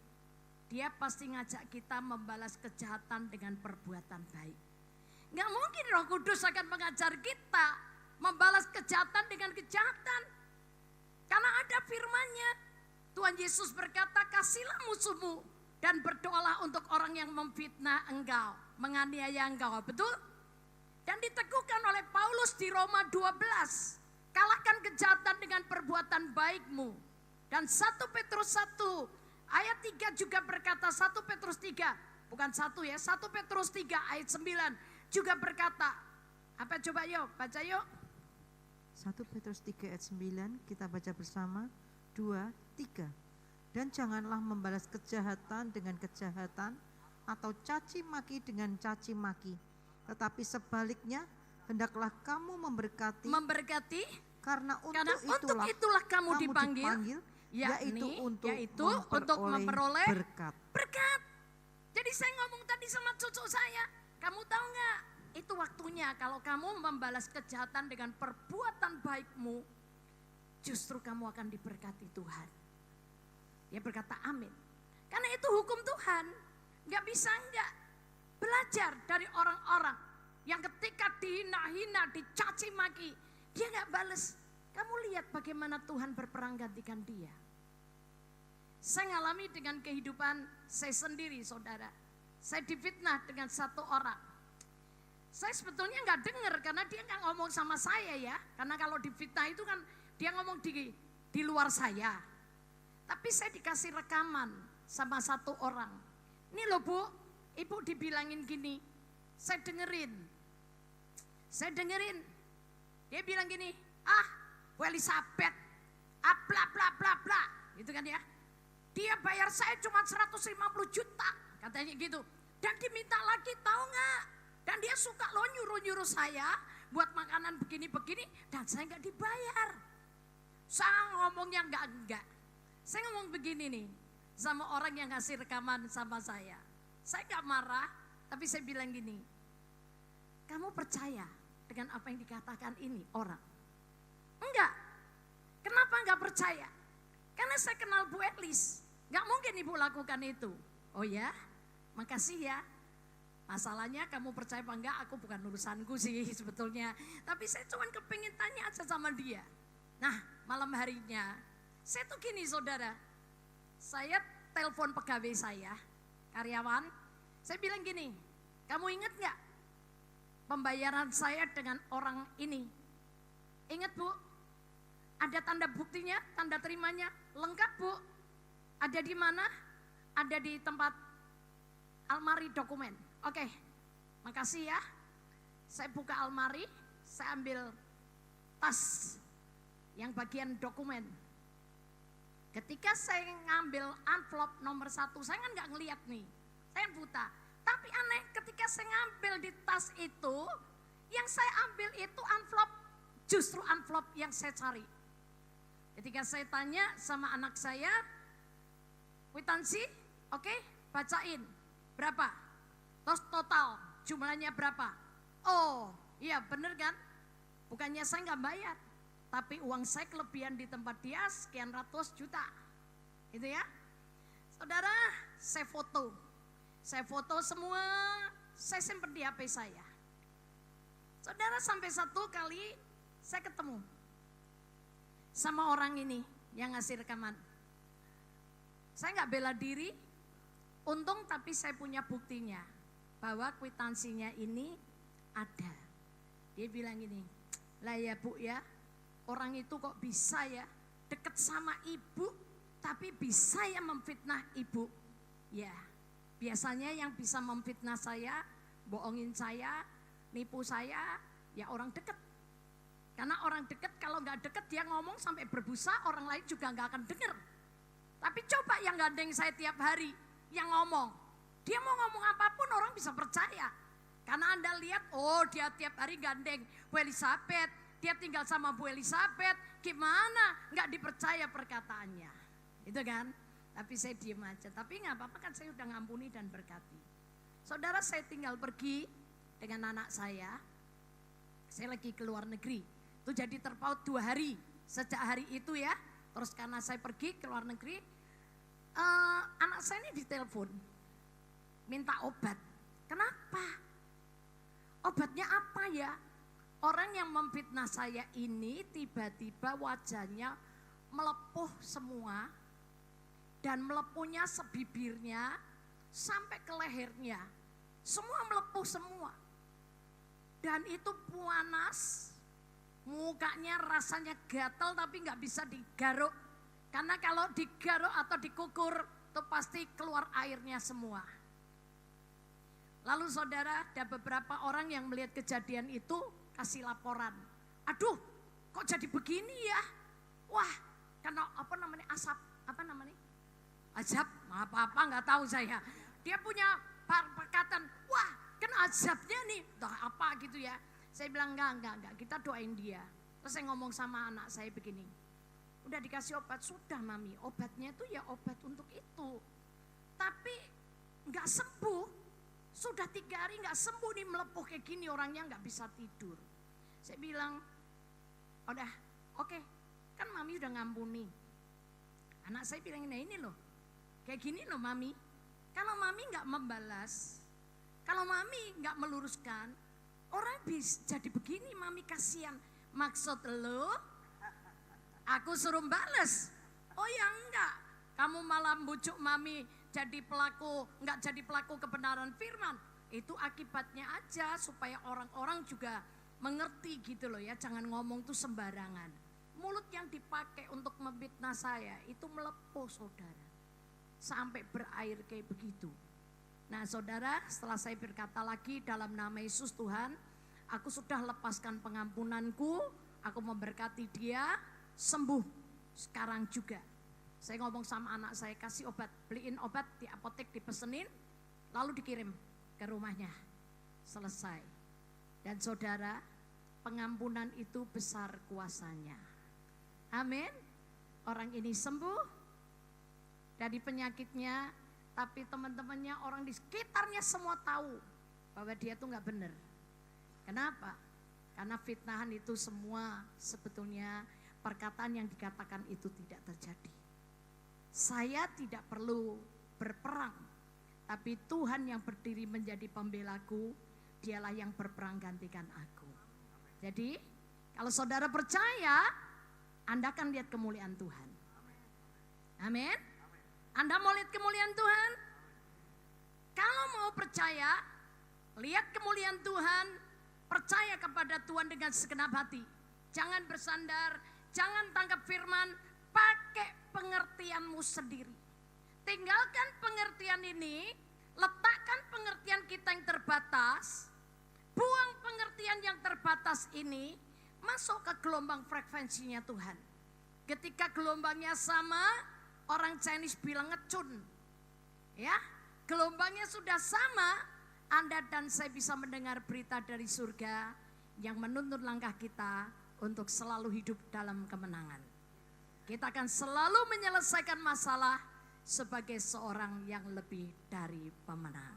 Dia pasti ngajak kita membalas kejahatan dengan perbuatan baik. Gak mungkin Roh Kudus akan mengajar kita membalas kejahatan dengan kejahatan. Karena ada firman-Nya. Tuhan Yesus berkata, kasihilah musuhmu dan berdoalah untuk orang yang memfitnah engkau, menganiaya engkau. Betul? Dan diteguhkan oleh Paulus di Roma 12. Kalahkan kejahatan dengan perbuatan baikmu. Dan 1 Petrus 1 ayat 3 juga berkata, 1 Petrus 3, bukan 1 ya, 1 Petrus 3 ayat 9 juga berkata, apa coba yuk, baca yuk. 1 Petrus 3 ayat 9 kita baca bersama, 2, 3. Dan janganlah membalas kejahatan dengan kejahatan atau caci maki dengan caci maki. Tetapi sebaliknya hendaklah kamu memberkati karena untuk itulah kamu dipanggil yaitu untuk memperoleh berkat. Jadi saya ngomong tadi sama cucu saya, kamu tahu nggak? Itu waktunya kalau kamu membalas kejahatan dengan perbuatan baikmu, justru kamu akan diberkati Tuhan. Dia berkata amin. Karena itu hukum Tuhan. Nggak bisa nggak belajar dari orang-orang yang ketika dihina-hina, dicaci maki, dia nggak bales. Kamu lihat bagaimana Tuhan berperang gantikan dia. Saya ngalami dengan kehidupan saya sendiri, saudara. Saya difitnah dengan satu orang. Saya sebetulnya nggak dengar karena dia nggak ngomong sama saya ya. Karena kalau difitnah itu kan dia ngomong di luar saya. Tapi saya dikasih rekaman sama satu orang. Ini loh Bu, Ibu dibilangin gini. Saya dengerin. Dia bilang gini, Bu Elizabeth, bla bla bla bla. Gitu kan ya. Dia bayar saya cuma 150 juta, katanya gitu. Dan diminta lagi, tahu nggak? Dan dia suka loh nyuruh-nyuruh saya buat makanan begini-begini dan saya nggak dibayar. Saya ngomongnya enggak. Saya ngomong begini nih sama orang yang ngasih rekaman sama saya. Saya nggak marah, tapi saya bilang gini, kamu percaya dengan apa yang dikatakan ini orang? Enggak. Kenapa enggak percaya? Karena saya kenal Bu Elis. Enggak mungkin Ibu lakukan itu. Oh ya, makasih ya. Masalahnya kamu percaya apa enggak, aku bukan urusanku sih sebetulnya. Tapi saya cuma kepingin tanya aja sama dia. Nah, malam harinya, saya tuh gini saudara. Saya telepon pegawai saya, karyawan. Saya bilang gini, kamu ingat enggak pembayaran saya dengan orang ini? Ingat Bu? Ada tanda buktinya, tanda terimanya, lengkap Bu. Ada di mana? Ada di tempat almari dokumen. Oke, makasih ya. Saya buka almari, saya ambil tas yang bagian dokumen. Ketika saya ngambil amplop nomor 1, saya kan nggak ngeliat nih, saya buta. Tapi aneh, ketika saya ngambil di tas itu, yang saya ambil itu amplop, justru amplop yang saya cari. Ketika saya tanya sama anak saya, kwitansi, oke, bacain, berapa? Terus total, jumlahnya berapa? Oh, iya bener kan? Bukannya saya nggak bayar, tapi uang saya kelebihan di tempat dia sekian ratus juta. Gitu ya. Saudara, saya foto semua, saya simpen di HP saya. Saudara, sampai satu kali saya ketemu sama orang ini yang ngasih rekaman. Saya nggak bela diri, untung tapi saya punya buktinya bahwa kwitansinya ini ada. Dia bilang gini, lah ya Bu ya, orang itu kok bisa ya deket sama ibu tapi bisa ya memfitnah ibu. Ya, biasanya yang bisa memfitnah saya, bohongin saya, nipu saya, ya orang deket. Karena orang deket kalau nggak deket dia ngomong sampai berbusa, orang lain juga nggak akan dengar. Tapi coba yang gandeng saya tiap hari, yang ngomong, dia mau ngomong apapun orang bisa percaya. Karena Anda lihat, oh dia tiap hari gandeng Bu Elizabeth, dia tinggal sama Bu Elizabeth, gimana nggak dipercaya perkataannya, itu kan? Tapi saya diem aja, tapi nggak apa-apa kan saya udah ngampuni dan berkati. Saudara, saya tinggal pergi dengan anak saya lagi ke luar negeri. Itu jadi terpaut 2 hari, sejak hari itu ya. Terus karena saya pergi ke luar negeri, anak saya ini ditelepon, minta obat. Kenapa? Obatnya apa ya? orang yang memfitnah saya ini tiba-tiba wajahnya melepuh semua dan melepuhnya sebibirnya sampai ke lehernya. Semua melepuh semua. Dan itu panas, mukanya rasanya gatal tapi nggak bisa digaruk. Karena kalau digaruk atau dikukur itu pasti keluar airnya semua. Lalu saudara, ada beberapa orang yang melihat kejadian itu kasih laporan. Aduh, kok jadi begini ya? Wah, karena asap, azab, apa-apa nggak tahu saya. Dia punya perkataan, wah kena azabnya nih, apa gitu ya. Saya bilang enggak, kita doain dia. Terus saya ngomong sama anak saya begini, udah dikasih obat, sudah mami, obatnya itu ya obat untuk itu. Tapi enggak sembuh, sudah 3 hari enggak sembuh nih, melepuh kayak gini, orangnya enggak bisa tidur. Saya bilang, udah oke, kan mami udah ngampuni. Anak saya bilang ini loh, kayak gini loh mami, kalau mami enggak membalas, kalau mami enggak meluruskan, orang bisa jadi begini mami, kasihan. Maksud lo, aku suruh bales? Oh ya enggak, kamu malah bujuk mami jadi pelaku, enggak jadi pelaku kebenaran firman. Itu akibatnya aja supaya orang-orang juga mengerti gitu loh ya, jangan ngomong tuh sembarangan. Mulut yang dipakai untuk memfitnah saya itu melepuh saudara, sampai berair kayak begitu. Nah saudara, setelah saya berkata lagi dalam nama Yesus Tuhan, aku sudah lepaskan pengampunanku, aku memberkati dia, sembuh sekarang juga. Saya ngomong sama anak saya, kasih obat, beliin obat di apotek, dipesenin, lalu dikirim ke rumahnya. Selesai. Dan saudara, pengampunan itu besar kuasanya. Amin. Orang ini sembuh dari penyakitnya, tapi teman-temannya, orang di sekitarnya semua tahu bahwa dia tuh gak benar. Kenapa? Karena fitnahan itu semua sebetulnya perkataan yang dikatakan itu tidak terjadi. Saya tidak perlu berperang, tapi Tuhan yang berdiri menjadi pembelaku, dialah yang berperang gantikan aku. Jadi kalau saudara percaya, Anda akan lihat kemuliaan Tuhan. Amin. Anda mau lihat kemuliaan Tuhan? Kalau mau percaya, lihat kemuliaan Tuhan, percaya kepada Tuhan dengan segenap hati. Jangan bersandar, jangan tangkap firman, pakai pengertianmu sendiri. Tinggalkan pengertian ini, letakkan pengertian kita yang terbatas, buang pengertian yang terbatas ini, masuk ke gelombang frekuensinya Tuhan. Ketika gelombangnya sama, orang Chinese bilang ngecun. Ya, gelombangnya sudah sama, Anda dan saya bisa mendengar berita dari surga yang menuntun langkah kita untuk selalu hidup dalam kemenangan. Kita akan selalu menyelesaikan masalah sebagai seorang yang lebih dari pemenang.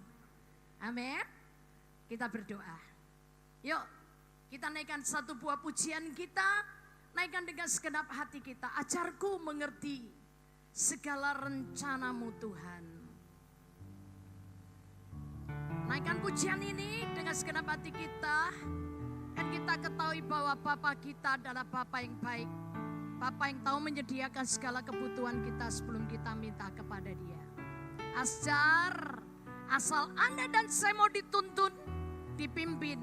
Amin. Kita berdoa. Yuk, kita naikkan satu buah pujian kita, naikkan dengan segenap hati kita. Ajarku mengerti segala rencanamu Tuhan. Naikkan pujian ini dengan segenap hati kita. Dan kita ketahui bahwa Bapa kita adalah Bapa yang baik. Bapa yang tahu menyediakan segala kebutuhan kita sebelum kita minta kepada Dia. Asal Anda dan saya mau dituntun, dipimpin,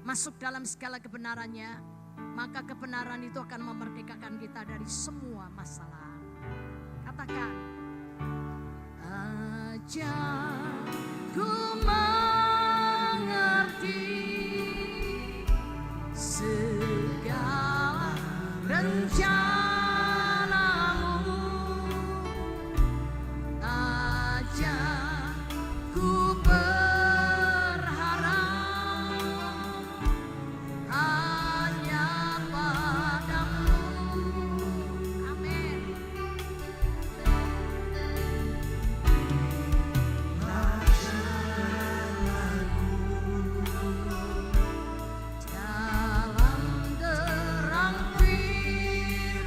masuk dalam segala kebenarannya, maka kebenaran itu akan memerdekakan kita dari semua masalah. Katakan, ajarku mengerti segala rencanamu, ajarku berharap hanya padamu. Amin. Dalam terang firman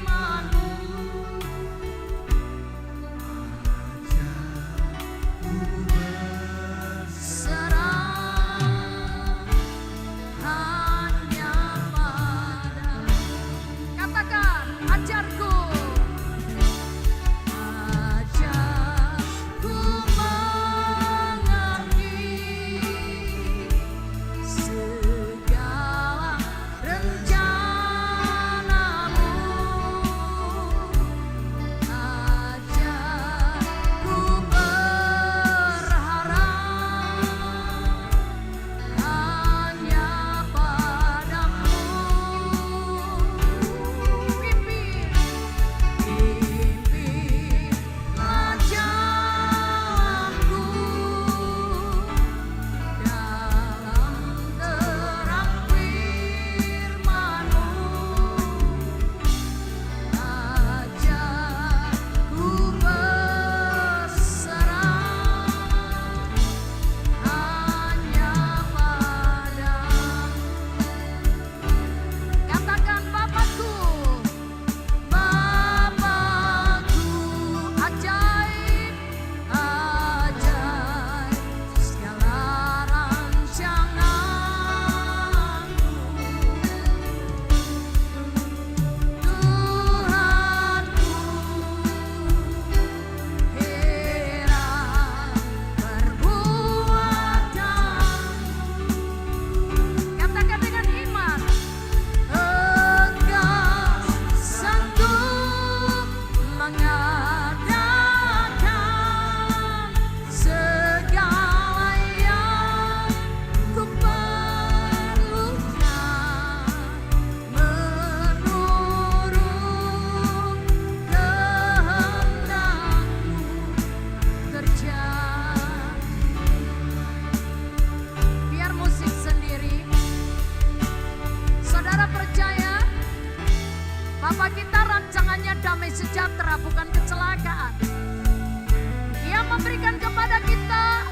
memberikan kepada kita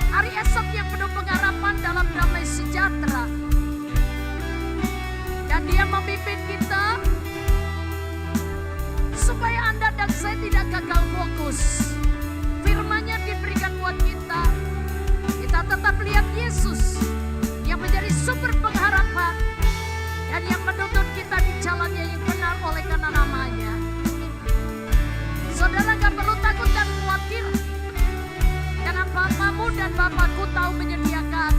hari esok yang penuh pengharapan dalam damai sejahtera. Dan Dia memimpin kita supaya Anda dan saya tidak gagal fokus. Firman-Nya diberikan buat kita. Kita tetap lihat Yesus yang menjadi sumber pengharapan dan yang menuntun kita di jalannya yang benar oleh karena namanya. Saudara gak perlu takut dan khawatir, karena Bapamu dan Bapakku tahu menyediakan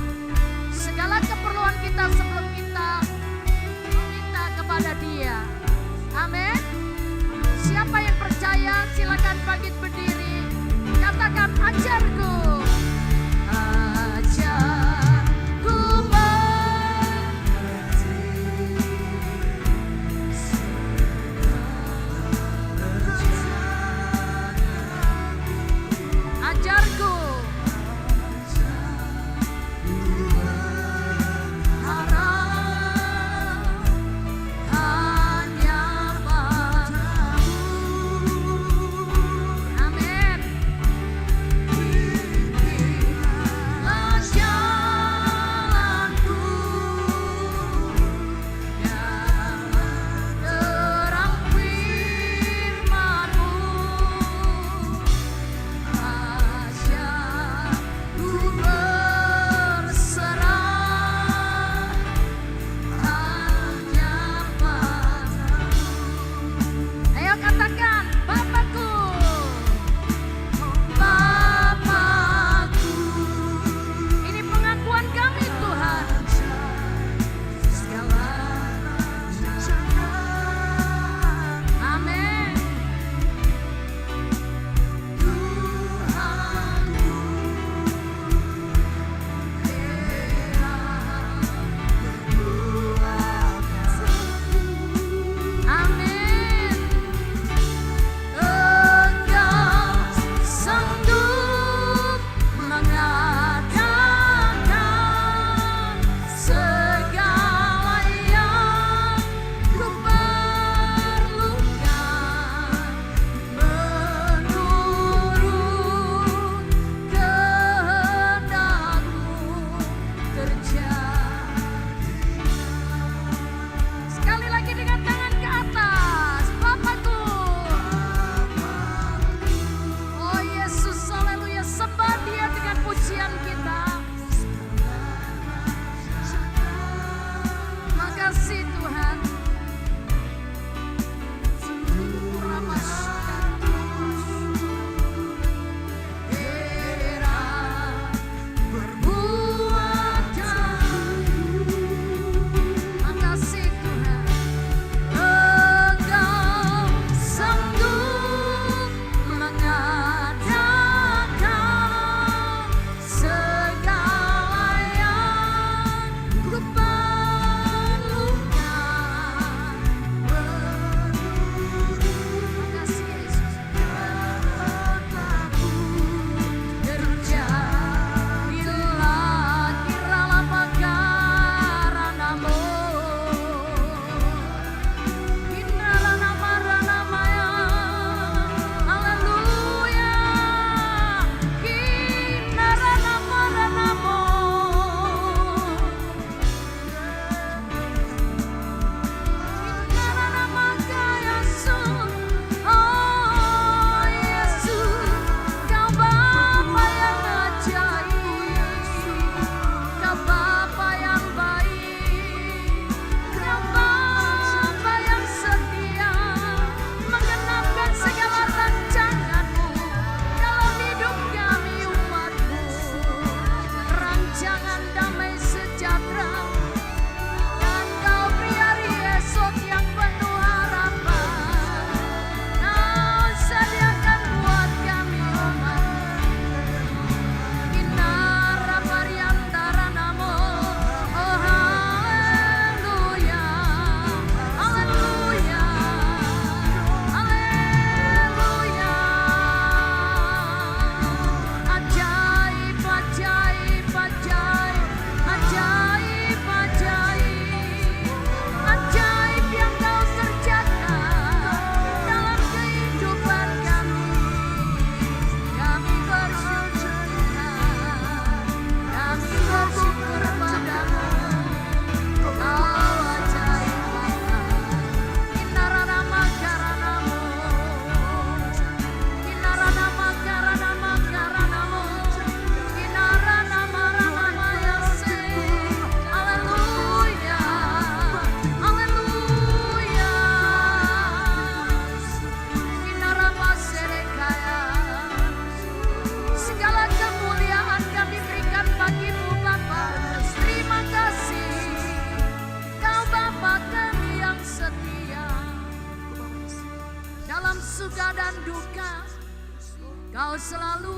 segala keperluan kita sebelum kita meminta kepada Dia. Amin. Siapa yang percaya silakan bangkit berdiri. Katakan, ajarku, ajarku mengerti ajarku harap hanya padamu. Amin.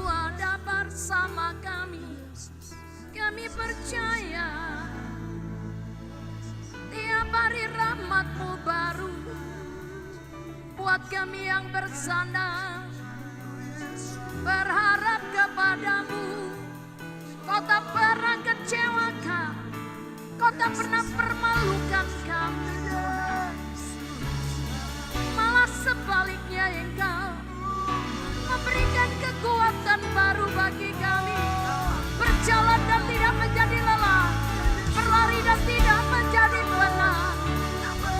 ada bersama kami. Kami percaya tiap hari rahmat-Mu baru buat kami yang bersandar berharap kepadamu. Kau tak pernah kecewakan, Kau tak pernah permalukan kami. Malah sebaliknya Engkau memberikan kekuatan baru bagi kami. Berjalan dan tidak menjadi lelah, berlari dan tidak menjadi penat.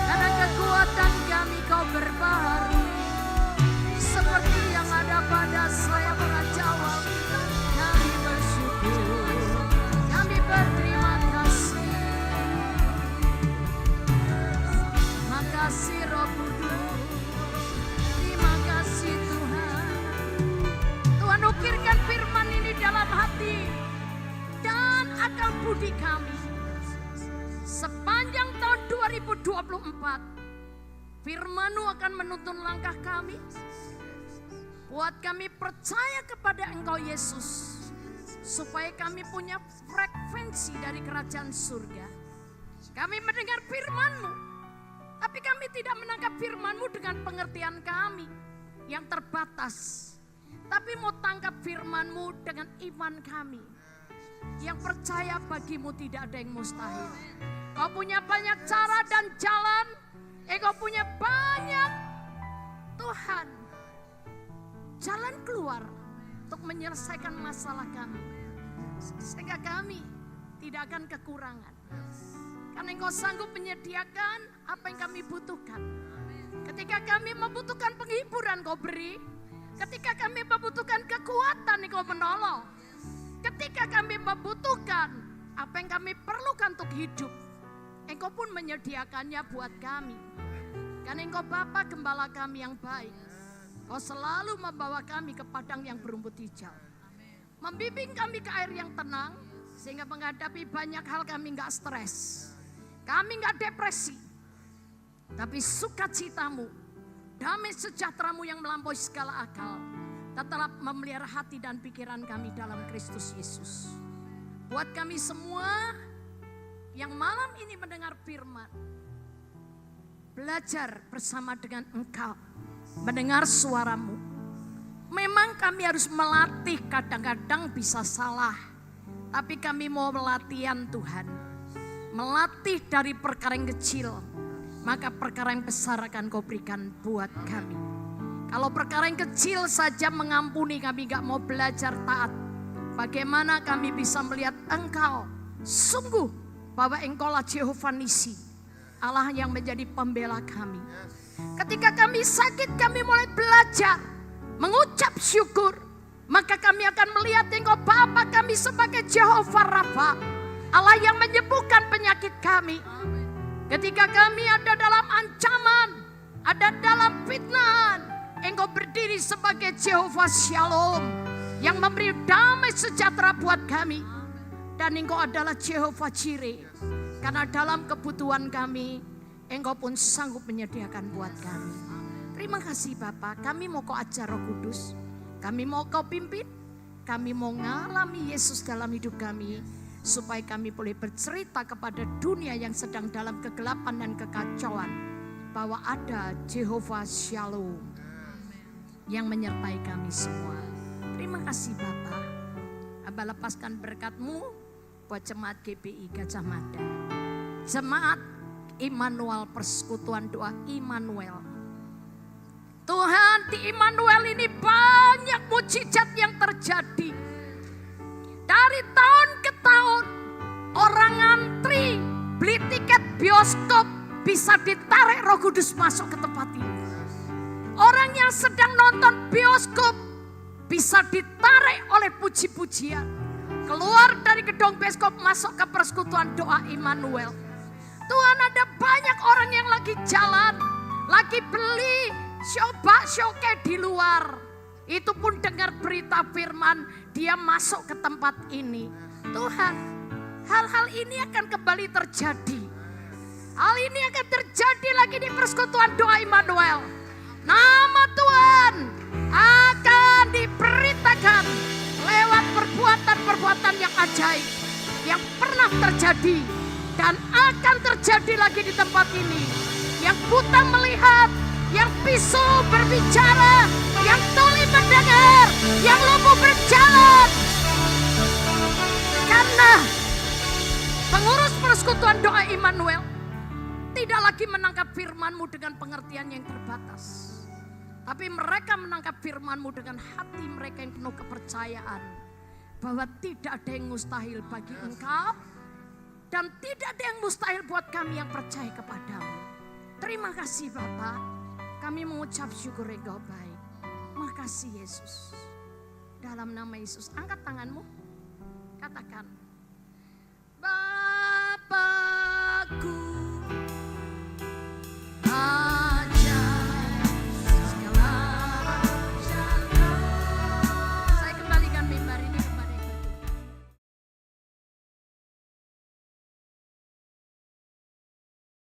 Karena kekuatan kami Kau berbaharui, seperti yang ada pada saya Raja Wali. Kami bersyukur, kami berterima kasih. Makasih Roh Kudus, terima kasih Tuhan. Tuhan ukirkan firman ini dalam hati dan akal budi kami. Sepanjang tahun 2024, firman-Mu akan menuntun langkah kami. Buat kami percaya kepada Engkau Yesus, supaya kami punya frekuensi dari kerajaan surga. Kami mendengar firman-Mu, tapi kami tidak menangkap firman-Mu dengan pengertian kami yang terbatas. Tapi mau tangkap firman-Mu dengan iman kami, yang percaya bagi-Mu tidak ada yang mustahil. Kau punya banyak cara dan jalan, Engkau punya banyak Tuhan jalan keluar untuk menyelesaikan masalah kami. Sehingga kami tidak akan kekurangan. Karena Engkau sanggup menyediakan apa yang kami butuhkan. Ketika kami membutuhkan penghiburan Kau beri. Ketika kami membutuhkan kekuatan Engkau menolong. Ketika kami membutuhkan apa yang kami perlukan untuk hidup, Engkau pun menyediakannya buat kami. Karena Engkau Bapa Gembala kami yang baik. Kau selalu membawa kami ke padang yang berumput hijau. Membimbing kami ke air yang tenang. Sehingga menghadapi banyak hal kami gak stres. Kami gak depresi. Tapi sukacitamu, damai sejahtera-Mu yang melampaui segala akal, tetap memelihara hati dan pikiran kami dalam Kristus Yesus. Buat kami semua yang malam ini mendengar firman, belajar bersama dengan Engkau, mendengar suara-Mu. Memang kami harus melatih, kadang-kadang bisa salah. Tapi kami mau latihan Tuhan. Melatih dari perkara yang kecil, maka perkara yang besar akan Kau berikan buat kami. Kalau perkara yang kecil saja mengampuni, kami gak mau belajar taat. Bagaimana kami bisa melihat Engkau sungguh bahwa Engkau lah Jehovah Nisi, Allah yang menjadi pembela kami. Ketika kami sakit, kami mulai belajar mengucap syukur. Maka kami akan melihat Engkau Bapa kami sebagai Jehovah Rafa, Allah yang menyembuhkan penyakit kami. Ketika kami ada dalam ancaman, ada dalam fitnahan, Engkau berdiri sebagai Jehovah Shalom yang memberi damai sejahtera buat kami. Dan Engkau adalah Jehovah Jireh, karena dalam kebutuhan kami, Engkau pun sanggup menyediakan buat kami. Terima kasih Bapa, kami mau Kau ajar Roh Kudus, kami mau Kau pimpin, kami mau ngalami Yesus dalam hidup kami, supaya kami boleh bercerita kepada dunia yang sedang dalam kegelapan dan kekacauan, bahwa ada Jehovah Shalom yang menyertai kami semua. Terima kasih Bapa. Abah lepaskan berkat-Mu buat jemaat GPI Gajah Mada, jemaat Immanuel, persekutuan doa Immanuel. Tuhan, di Immanuel ini banyak mujizat yang terjadi. Dari tahun ke tahun, orang antri beli tiket bioskop bisa ditarik Roh Kudus masuk ke tempat ini. Orang yang sedang nonton bioskop bisa ditarik oleh puji-pujian. Keluar dari gedung bioskop masuk ke persekutuan doa Immanuel. Tuhan, ada banyak orang yang lagi jalan, lagi beli bakso di luar. Itu pun dengar berita firman, dia masuk ke tempat ini. Tuhan, hal-hal ini akan kembali terjadi. Hal ini akan terjadi lagi di persekutuan doa Immanuel. Nama Tuhan akan diberitakan kekuatan yang ajaib yang pernah terjadi dan akan terjadi lagi di tempat ini. Yang buta melihat, yang bisu berbicara, yang tuli mendengar, yang lumpuh berjalan. Karena pengurus persekutuan doa Immanuel tidak lagi menangkap firman-Mu dengan pengertian yang terbatas. Tapi mereka menangkap firman-Mu dengan hati mereka yang penuh kepercayaan. Bahwa tidak ada yang mustahil bagi Engkau. Dan tidak ada yang mustahil buat kami yang percaya kepadamu. Terima kasih Bapa. Kami mengucap syukur Engkau baik. Makasih Yesus. Dalam nama Yesus, angkat tanganmu. Katakan, Bapakku